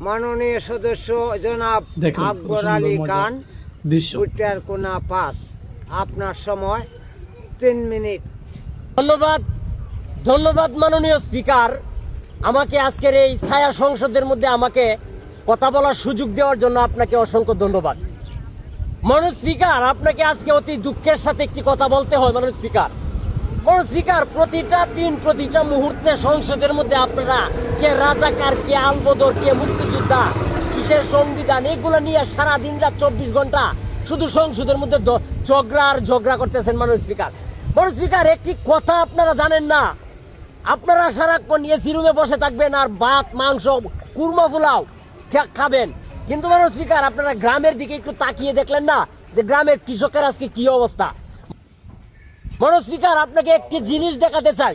মাননীয় সদস্য জনাব আকবর আলী খান, উত্তর কোনা 5। আপনার সময় 3 মিনিট। ধন্যবাদ মাননীয় স্পিকার, আমাকে আজকের এই ছায়া সংসদের মধ্যে আমাকে কথা বলার সুযোগ দেওয়ার জন্য আপনাকে অসংখ্য ধন্যবাদ। মাননীয় স্পিকার, আপনাকে আজকে অতি দুঃখের সাথে একটি কথা বলতে হয়। মাননীয় স্পিকার, প্রতিটা দিন প্রতিটা মুহূর্তে সংসদের মধ্যে আপনারা কে রাজাকার, কে আলবদর, কে মুক্তিযোদ্ধা, কিসের সংবিধান, এগুলো নিয়ে সারা দিন রাত 24 ঘন্টা শুধু সংসদের মধ্যে ঝগড়া করতেছেন। মাননীয় স্পিকার, একটি কথা আপনারা জানেন না, আপনারা সারাক্ষণ এসি রুমে বসে থাকবেন আর ভাত মাংস কুরমা পোলাও খাবেন, কিন্তু মাননীয় স্পিকার আপনারা গ্রামের দিকে একটু তাকিয়ে দেখলেন না যে গ্রামের কৃষকের আজকে কি অবস্থা। মাননীয় স্পিকার, আপনাকে একটি জিনিস দেখাতে চাই।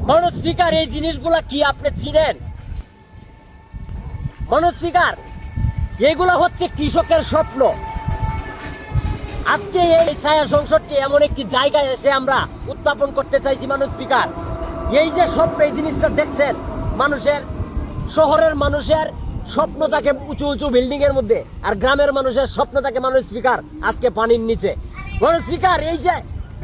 মাননীয় স্পিকার, এই জিনিসগুলা কি আপনি চিনেন? মাননীয় স্পিকার, এগুলা হচ্ছে কৃষকের স্বপ্ন। আজকে এই ছায়া সংসদটি এমন একটি জায়গায় এসে আমরা উত্থাপন করতে চাইছি। মাননীয় স্পিকার, এই যে স্বপ্ন, এই জিনিসটা দেখছেন, মানুষের, শহরের মানুষের স্বপ্ন থাকে উঁচু উঁচু বিল্ডিং এর মধ্যে, আর গ্রামের মানুষের স্বপ্ন থাকে মাননীয় স্পিকার আজকে পানির নিচে। মাননীয় স্পিকার, এই যে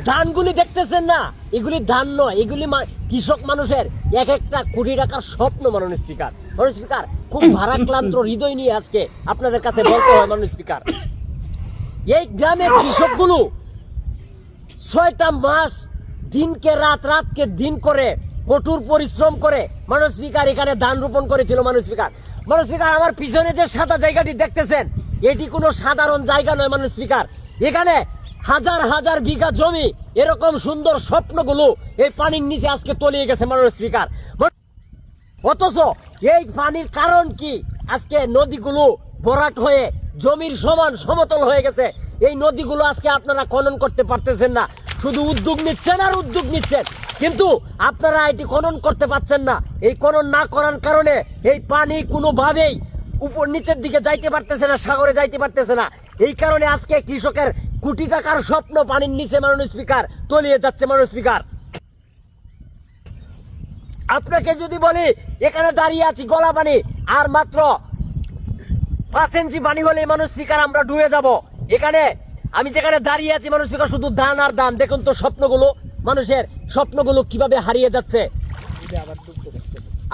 ধানগুলি দেখতেছেন না, এগুলি ধান নয়, এগুলি কৃষক মানুষের এক একটা কোটি টাকার স্বপ্ন। মাননীয় স্পিকার, খুব ভারাক্রান্ত হৃদয় নিয়ে আজকে আপনাদের কাছে বলতে হয়। মাননীয় স্পিকার, এই গ্রামের কৃষকগুলো 6টা মাস দিনকে রাত, রাতকে দিন করে কঠোর পরিশ্রম করে মাননীয় স্পিকার এখানে ধান রোপণ করেছিল। মাননীয় স্পিকার, আমার পিছনে যে সাদা জায়গাটি দেখতেছেন, এটি কোনো সাধারণ জায়গা নয়। মাননীয় স্পিকার, এখানে হাজার হাজার বিঘা জমি, এরকম সুন্দর স্বপ্নগুলো এই পানির নিচে আজকে তলিয়ে গেছে। মাননীয় স্পিকার, অথচ এই পানির কারণ কি? আজকে নদীগুলো ভরাট হয়ে জমির সমান সমতল হয়ে গেছে। এই নদীগুলো আজকে আপনারা খনন করতে পারতেছেন না, শুধু উদ্যোগ নিচ্ছেন আর উদ্যোগ নিচ্ছেন, কিন্তু আপনারা এটি খনন করতে পারছেন না। এই খনন না করার কারণে এই পানি কোনোভাবেই উপর নিচের দিকে যাইতে পারতেছে না, সাগরে যাইতে পারতেছে না। এই কারণে আজকে কৃষকের কোটি টাকার স্বপ্ন পানির নিচে মাননীয় স্পিকার তলিয়ে যাচ্ছে। মাননীয় স্পিকার, আপনাকে যদি বলি এখানে দাঁড়িয়ে আছি গলা পানি, আর মাত্র 5 ইঞ্চি পানি হলে মাননীয় স্পিকার আমরা ডুবে যাব। এখানে আমি যেখানে দাঁড়িয়ে আছি মাননীয় স্পিকার, শুধু ধান আর ধান। দেখুন তো স্বপ্নগুলো, মানুষের স্বপ্নগুলো কিভাবে হারিয়ে যাচ্ছে।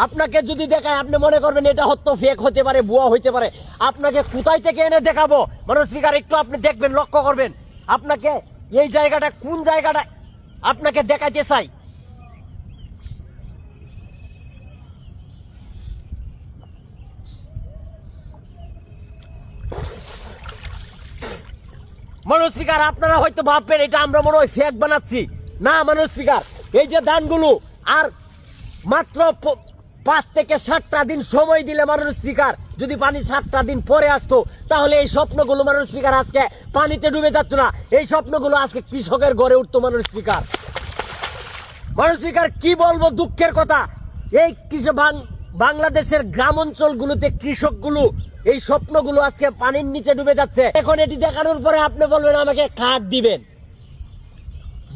আপনাকে যদি দেখায় আপনি মনে করবেন এটা হয়তো ফেক হতে পারে, ভুয়া হইতে পারে। আপনাকে কোথায় থেকে এনে দেখাবো মাননীয় স্পিকার, একটু আপনি দেখবেন, লক্ষ্য করবেন। আপনাকে এই জায়গাটা কোন জায়গাটা আপনাকে দেখাইতে চাই। মাননীয় স্পিকার, আপনারা হয়তো ভাববেন এটা আমরা মনে হয় ফেক বানাচ্ছি। না মাননীয় স্পিকার, এই যে ধানগুলো আর মাত্র 5 থেকে 7টা দিন সময় দিলে মাননীয় স্পিকার, যদি পানি 7টা দিন পরে আসতো, তাহলে এই স্বপ্নগুলো মাননীয় স্পিকার আজকে পানিতে ডুবে যেত না। এই স্বপ্নগুলো আজকে কৃষকের ঘরে উঠতো। মাননীয় স্পিকার, কি বলবো দুঃখের কথা, এই বাংলাদেশের গ্রাম অঞ্চলগুলোতে কৃষকগুলো এই স্বপ্নগুলো আজকে পানির নিচে ডুবে যাচ্ছে। এখন এটি দেখানোর পরে আপনি বলবেন আমাকে কার্ড দিবেন।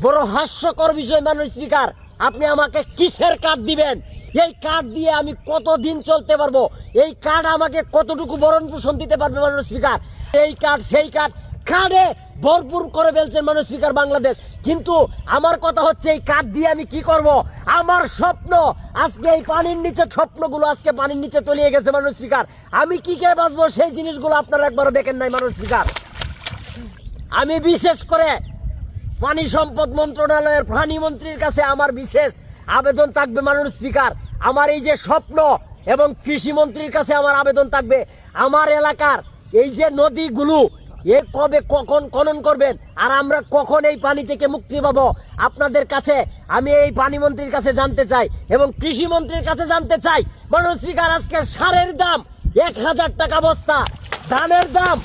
বড় হাস্যকর বিষয় মাননীয় স্পিকার, আপনি আমাকে কিসের কার্ড দিবেন? এই কার্ড দিয়ে আমি কতদিন চলতে পারবো? এই কার্ড আমাকে কতটুকু ভরণ পোষণ দিতে পারবে? মাননীয় স্পিকার, এই কার্ড সেই কার্ডে ভরপুর করে ফেলছেন মাননীয় স্পিকার বাংলাদেশ। কিন্তু আমার কথা হচ্ছে এই কার্ড দিয়ে আমি কি করব? আমার স্বপ্ন আজকে এই পানির নিচে, স্বপ্নগুলো আজকে পানির নিচে তলিয়ে গেছে। মাননীয় স্পিকার, আমি কি কে বাঁচবো সেই জিনিসগুলো আপনারা একবারও দেখেন নাই। মাননীয় স্পিকার, আমি বিশেষ করে পানি সম্পদ মন্ত্রণালয়ের পানি মন্ত্রীর কাছে আমার বিশেষ আবেদন থাকবে। মাননীয় স্পিকার, আমার এই যে স্বপ্ন, এবং কৃষি মন্ত্রীর কাছে আমার আবেদন থাকবে, আমার এলাকার এই যে নদীগুলো এ কবে কখন খনন করবেন, আর আমরা কখন এই পানি থেকে মুক্তি পাবো? আপনাদের কাছে আমি এই পানি মন্ত্রীর কাছে জানতে চাই এবং কৃষি মন্ত্রীর কাছে জানতে চাই। মাননীয় স্পিকার, আজকে সারের দাম 1000 টাকা বস্তা, ধানের দাম,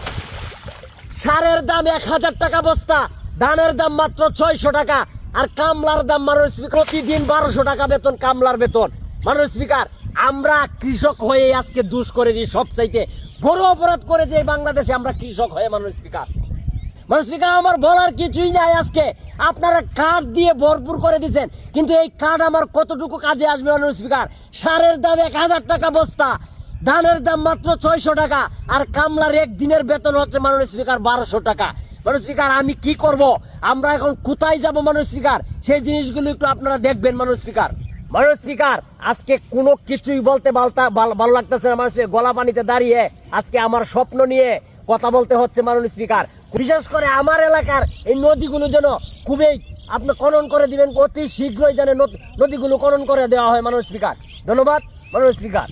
সারের দাম 1000 টাকা বস্তা, ধানের দাম মাত্র 600 টাকা, আর কামলার দাম মাননীয় স্পিকার প্রতিদিন 1200 টাকা বেতন, কামলার বেতন। মাননীয় স্পিকার, আমরা কৃষক হয়ে আজকে দুষ করেছি সবচাইতে বড় অপরাধ করে যে এই বাংলাদেশে আমরা কৃষক হয়ে মানুষ স্পিকার। মানুষ স্পিকার, আমার বলার কিছুই নাই আজকে। আপনারা কার্ড দিয়ে ভরপুর করে দিচ্ছেন, কিন্তু এই কার্ড আমার কতটুকু কাজে আসবে মানুষ স্পিকার? সারের দাম 1000 টাকা বস্তা, ধানের দাম মাত্র 600 টাকা, আর কামলার একদিনের বেতন হচ্ছে মানুষ স্পিকার 1200 টাকা। মানুষ স্পিকার, আমি কি করব? আমরা এখন কোথায় যাব মানুষ স্পিকার? সেই জিনিসগুলো একটু আপনারা দেখবেন মানুষ স্পিকার। মানুষ স্পিকার, আজকে কোনো কিছুই বলতে ভালো লাগতেছে না মানুষ স্পিকার। গলা পানিতে দাঁড়িয়ে আজকে আমার স্বপ্ন নিয়ে কথা বলতে হচ্ছে মানুষ স্পিকার। বিশেষ করে আমার এলাকার এই নদীগুলো যেন খুবই আপনি খনন করে দিবেন, অতি শীঘ্রই যেন নদীগুলো খনন করে দেওয়া হয় মানুষ স্পিকার। ধন্যবাদ মানুষ স্পিকার।